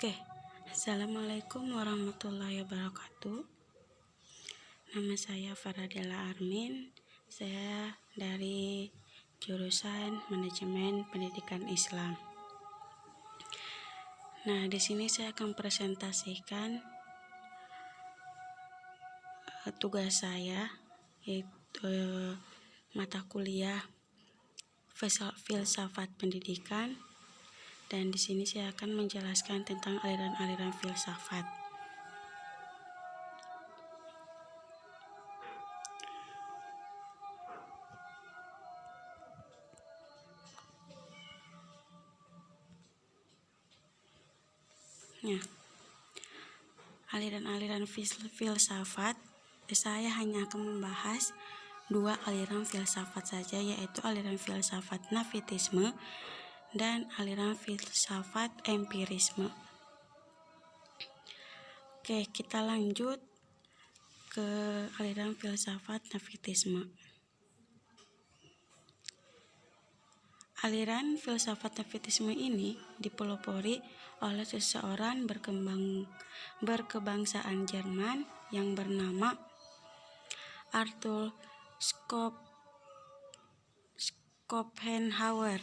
Oke, Assalamualaikum warahmatullahi wabarakatuh. Nama saya Faradela Armin. Saya dari jurusan Manajemen Pendidikan Islam. Nah, di sini saya akan presentasikan tugas saya, yaitu mata kuliah Filsafat Pendidikan. Dan di sini saya akan menjelaskan tentang aliran-aliran filsafat. Nah, aliran-aliran filsafat, saya hanya akan membahas dua aliran filsafat saja, yaitu aliran filsafat Nafitisme dan aliran filsafat empirisme. Oke, kita lanjut ke aliran filsafat Nafitisme. Aliran filsafat Nafitisme ini dipelopori oleh seseorang berkebangsaan Jerman yang bernama Arthur Schopenhauer.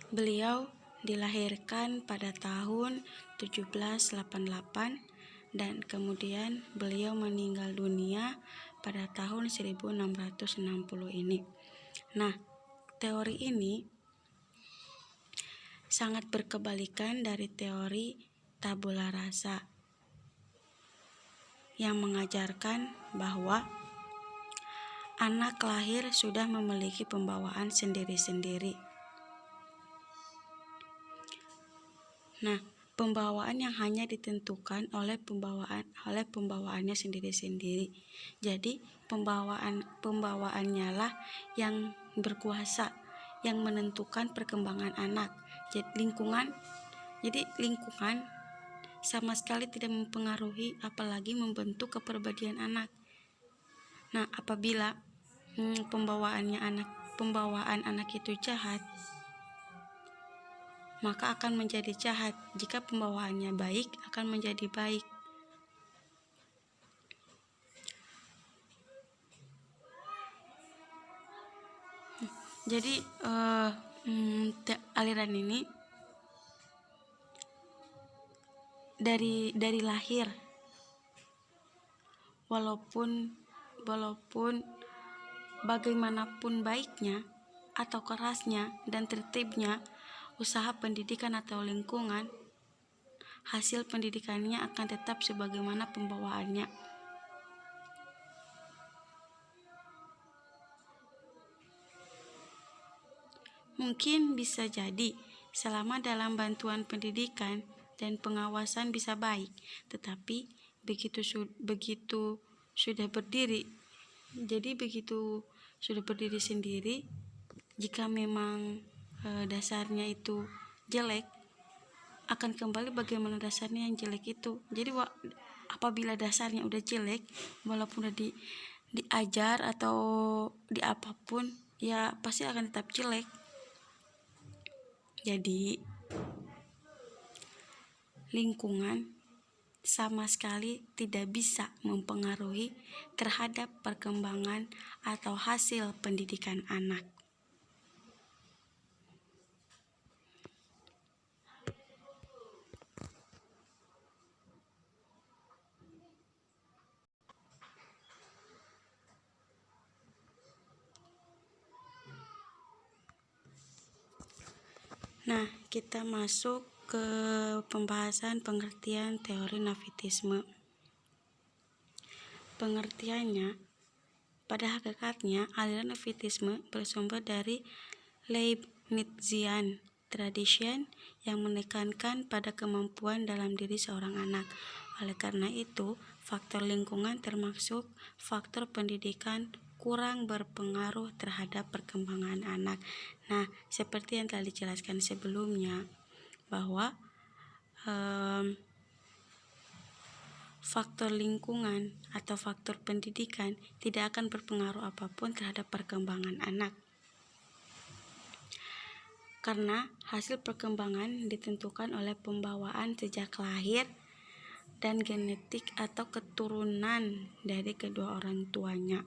Beliau dilahirkan pada tahun 1788 dan kemudian beliau meninggal dunia pada tahun 1660 ini. Nah, teori ini sangat berkebalikan dari teori tabula rasa yang mengajarkan bahwa anak lahir sudah memiliki pembawaan sendiri-sendiri. Nah, pembawaan yang hanya ditentukan oleh pembawaannya sendiri-sendiri. Jadi, pembawaannya lah yang berkuasa, yang menentukan perkembangan anak. Jadi lingkungan sama sekali tidak mempengaruhi, apalagi membentuk kepribadian anak. Nah, apabila pembawaan anak itu jahat, maka akan menjadi jahat. Jika pembawaannya baik, akan menjadi baik. Jadi aliran ini dari lahir, walaupun bagaimanapun baiknya atau kerasnya dan tertibnya usaha pendidikan atau lingkungan, hasil pendidikannya akan tetap sebagaimana pembawaannya. Mungkin bisa jadi selama dalam bantuan pendidikan dan pengawasan bisa baik, tetapi begitu sudah berdiri sendiri, jika memang dasarnya itu jelek, akan kembali bagaimana dasarnya yang jelek itu. Jadi apabila dasarnya udah jelek, walaupun udah diajar atau di apapun, ya pasti akan tetap jelek. Jadi lingkungan sama sekali tidak bisa mempengaruhi terhadap perkembangan atau hasil pendidikan anak. Nah, kita masuk ke pembahasan pengertian teori Nafitisme. Pengertiannya, pada hakikatnya aliran Nafitisme bersumber dari Leibnizian tradition yang menekankan pada kemampuan dalam diri seorang anak. Oleh karena itu, faktor lingkungan termasuk faktor pendidikan kurang berpengaruh terhadap perkembangan anak. Nah, seperti yang telah dijelaskan sebelumnya, bahwa faktor lingkungan atau faktor pendidikan tidak akan berpengaruh apapun terhadap perkembangan anak. karena hasil perkembangan ditentukan oleh pembawaan sejak lahir dan genetik atau keturunan dari kedua orang tuanya.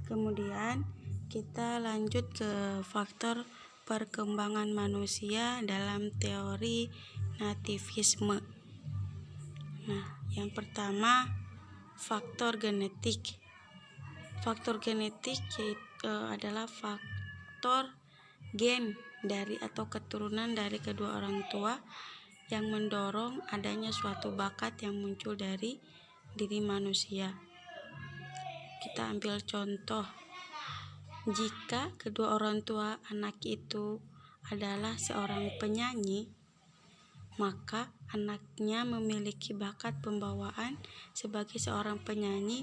Kemudian kita lanjut ke faktor perkembangan manusia dalam teori nativisme. Nah, yang pertama faktor genetik. Faktor genetik adalah faktor gen dari atau keturunan dari kedua orang tua yang mendorong adanya suatu bakat yang muncul dari diri manusia. Kita ambil contoh, jika kedua orang tua anak itu adalah seorang penyanyi, maka anaknya memiliki bakat pembawaan sebagai seorang penyanyi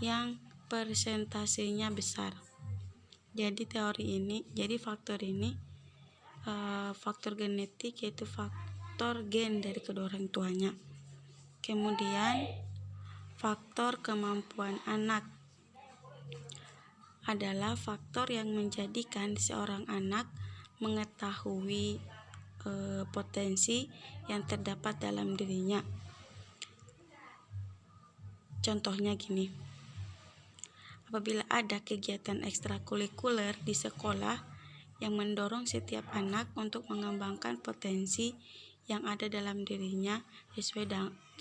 yang persentasenya besar. Jadi faktor genetik yaitu faktor gen dari kedua orang tuanya. Kemudian faktor kemampuan anak adalah faktor yang menjadikan seorang anak mengetahui potensi yang terdapat dalam dirinya. Contohnya gini, apabila ada kegiatan ekstrakurikuler di sekolah yang mendorong setiap anak untuk mengembangkan potensi yang ada dalam dirinya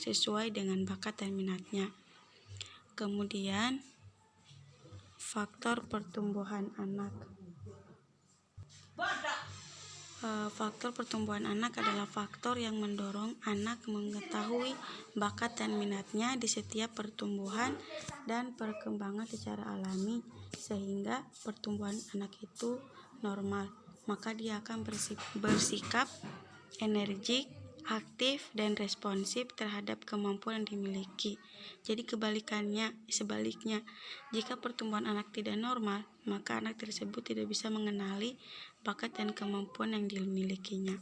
sesuai dengan bakat dan minatnya. Kemudian faktor pertumbuhan anak. Faktor pertumbuhan anak adalah faktor yang mendorong anak mengetahui bakat dan minatnya di setiap pertumbuhan dan perkembangan secara alami, sehingga pertumbuhan anak itu normal, maka dia akan bersikap energik, aktif, dan responsif terhadap kemampuan yang dimiliki. Jadi sebaliknya, jika pertumbuhan anak tidak normal, maka anak tersebut tidak bisa mengenali bakat dan kemampuan yang dimilikinya.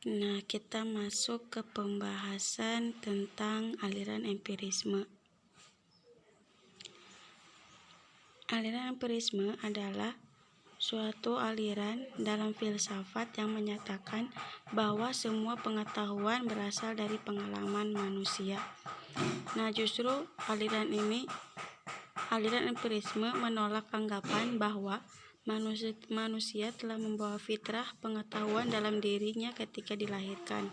Nah, kita masuk ke pembahasan tentang aliran empirisme. Aliran empirisme adalah suatu aliran dalam filsafat yang menyatakan bahwa semua pengetahuan berasal dari pengalaman manusia. Nah, justru aliran empirisme menolak anggapan bahwa manusia telah membawa fitrah pengetahuan dalam dirinya ketika dilahirkan.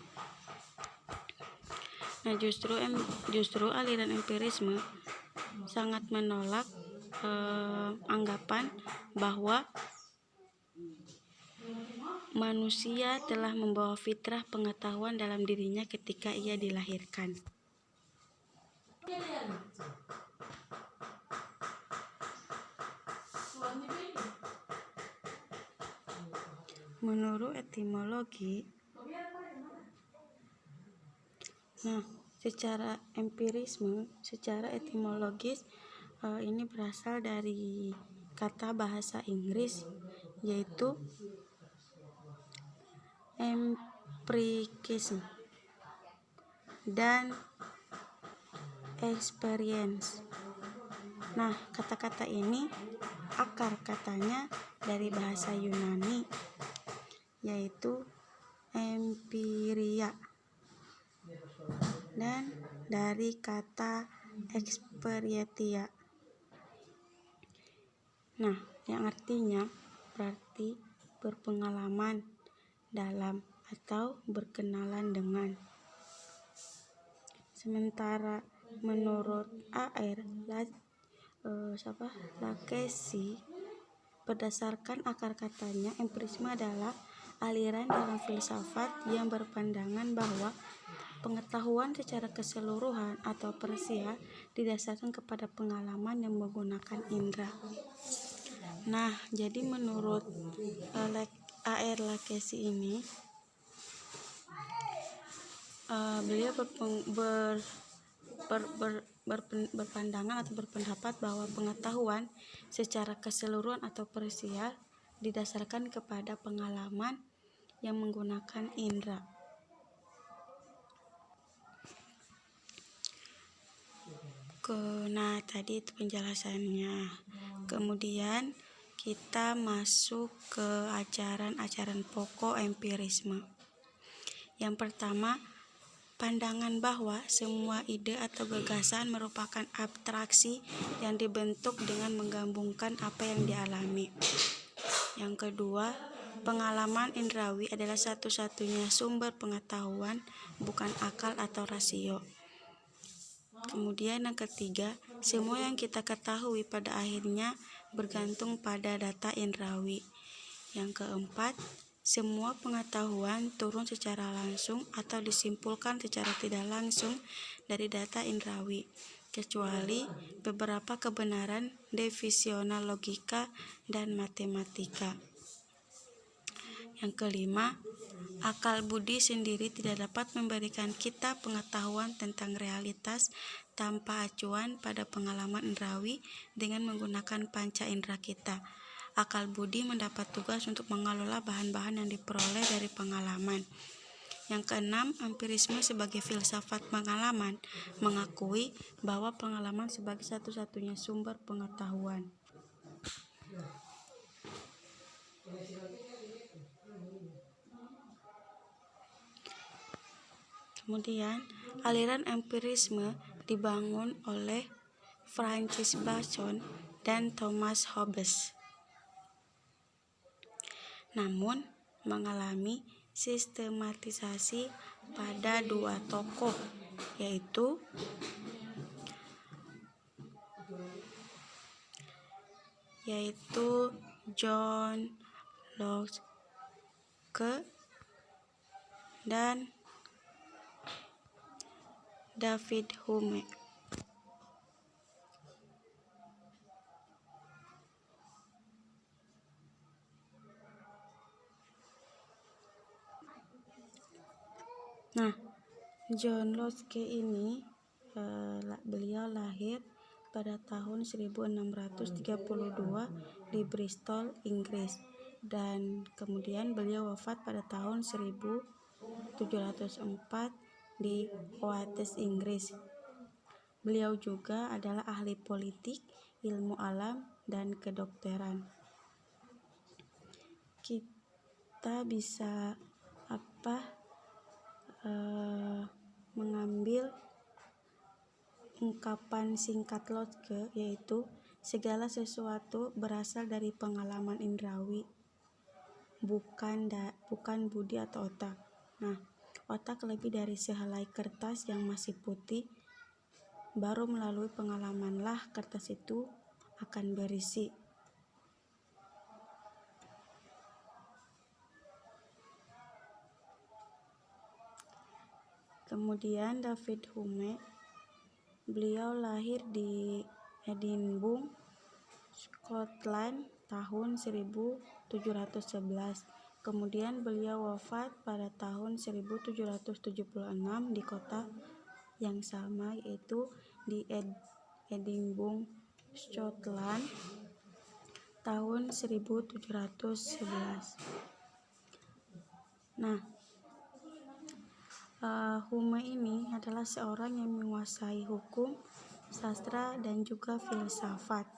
Nah, justru aliran empirisme sangat menolak anggapan bahwa manusia telah membawa fitrah pengetahuan dalam dirinya ketika ia dilahirkan. Menurut etimologi, secara etimologis ini berasal dari kata bahasa Inggris yaitu empiricism dan experience. Nah, kata-kata ini akar katanya dari bahasa Yunani yaitu empiria dan dari kata experientia. Nah, yang artinya berarti berpengalaman dalam atau berkenalan dengan. Sementara menurut A.R. Lacaze, berdasarkan akar katanya, empirisme adalah aliran dalam filsafat yang berpandangan bahwa pengetahuan secara keseluruhan atau parsial didasarkan kepada pengalaman yang menggunakan indera. Nah, jadi menurut A.R. Lacaze ini, beliau berpandangan atau berpendapat bahwa pengetahuan secara keseluruhan atau parsial didasarkan kepada pengalaman yang menggunakan indera. Nah, tadi itu penjelasannya. Kemudian kita masuk ke ajaran-ajaran pokok empirisme. Yang pertama, pandangan bahwa semua ide atau gagasan merupakan abstraksi yang dibentuk dengan menggabungkan apa yang dialami. Yang kedua, pengalaman indrawi adalah satu-satunya sumber pengetahuan, bukan akal atau rasio. Kemudian yang ketiga, semua yang kita ketahui pada akhirnya bergantung pada data indrawi. Yang keempat, semua pengetahuan turun secara langsung atau disimpulkan secara tidak langsung dari data indrawi, kecuali beberapa kebenaran definisional logika dan matematika. Yang kelima, akal budi sendiri tidak dapat memberikan kita pengetahuan tentang realitas tanpa acuan pada pengalaman indrawi dengan menggunakan panca indera kita. Akal budi mendapat tugas untuk mengelola bahan-bahan yang diperoleh dari pengalaman. Yang keenam, empirisme sebagai filsafat pengalaman mengakui bahwa pengalaman sebagai satu-satunya sumber pengetahuan. Kemudian, aliran empirisme dibangun oleh Francis Bacon dan Thomas Hobbes, namun mengalami sistematisasi pada dua tokoh, yaitu John Locke dan David Hume. Nah, John Locke ini beliau lahir pada tahun 1632 di Bristol, Inggris, dan kemudian beliau wafat pada tahun 1704 di Oates, Inggris. Beliau juga adalah ahli politik, ilmu alam, dan kedokteran. Kita bisa mengambil ungkapan singkat Locke, yaitu segala sesuatu berasal dari pengalaman indrawi, bukan budi atau otak. Nah, otak lebih dari sehelai kertas yang masih putih. Baru melalui pengalamanlah kertas itu akan berisi. Kemudian David Hume, beliau lahir di Edinburgh, Scotland tahun 1711. Kemudian beliau wafat pada tahun 1776 di kota yang sama, yaitu di Edinburgh, Scotland tahun 1711. Nah, Hume ini adalah seorang yang menguasai hukum, sastra, dan juga filsafat.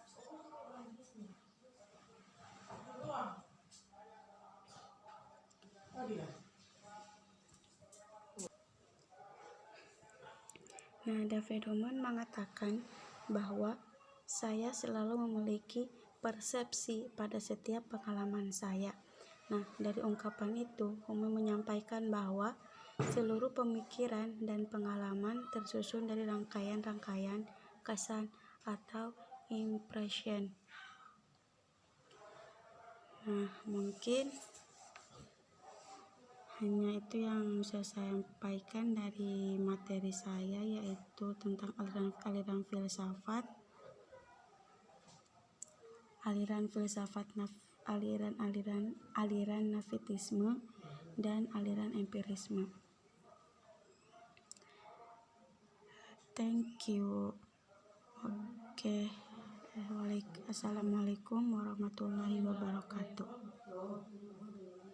Nah, David Hume mengatakan bahwa saya selalu memiliki persepsi pada setiap pengalaman saya. Nah, dari ungkapan itu, Hume menyampaikan bahwa seluruh pemikiran dan pengalaman tersusun dari rangkaian-rangkaian kesan atau impression. Nah, mungkin hanya itu yang bisa saya sampaikan dari materi saya, yaitu tentang aliran filsafat, aliran nafitisme, dan aliran empirisme. Thank you. Oke. Assalamualaikum warahmatullahi wabarakatuh.